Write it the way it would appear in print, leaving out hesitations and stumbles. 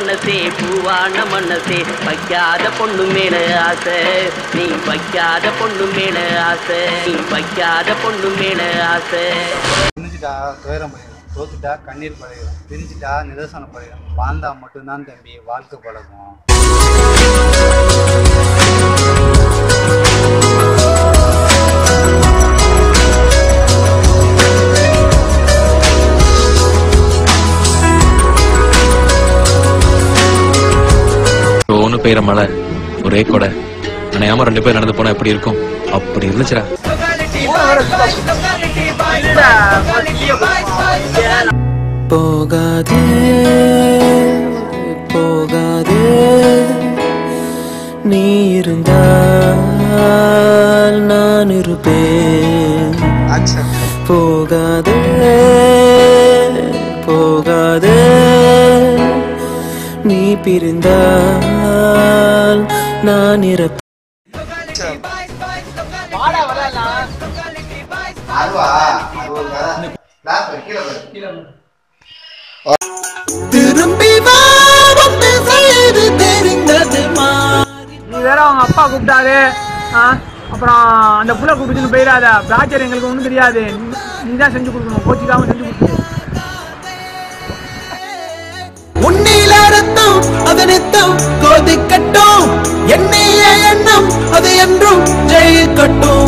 மனசே பூவான மனசே வைக்காத பொண்ணு மேல ஆசை நீ வைக்காத பொண்ணு மேல ஆசை நீ வைக்காத பொண்ணு மேல ஆசை புரிஞ்சுட்டா துயரம் பழகும் தோத்துட்டா கண்ணீர் பழகும் பிரிஞ்சுட்டா நிதர்சனம் பழகும் வாழ்ந்தா மட்டும்தான் தம்பி வாழ்க்கை பழகும் ஒன்னு பெய்யற மழை ஒரே கொடை அணையாம 2 பேர் நடந்து போனா எப்படி இருக்கும் அப்படி இருந்துச்சுடா போகாதே போகாதே நீ இருந்தால் நான் இருப்பேன் போகாதே போகாதே நீ பிரிந்தால் நான் இருப்பேன் திரும்பி தெரிந்தது நீ வேற அவங்க அப்பா கூப்பிட்டாரு அப்புறம் அந்த புள்ள கூப்பிட்டு போயிடாத பிராச்சர் எங்களுக்கு ஒன்றும் தெரியாது நீ தான் செஞ்சு கொடுக்கணும் கோச்சிக்காம செஞ்சு கொடுக்கணும் உன்னில ரத்தம் அதனித்தம் கோதிக்கட்டும் எண்ணிய எண்ணம் அது என்றும் ஜெயிக்கட்டும்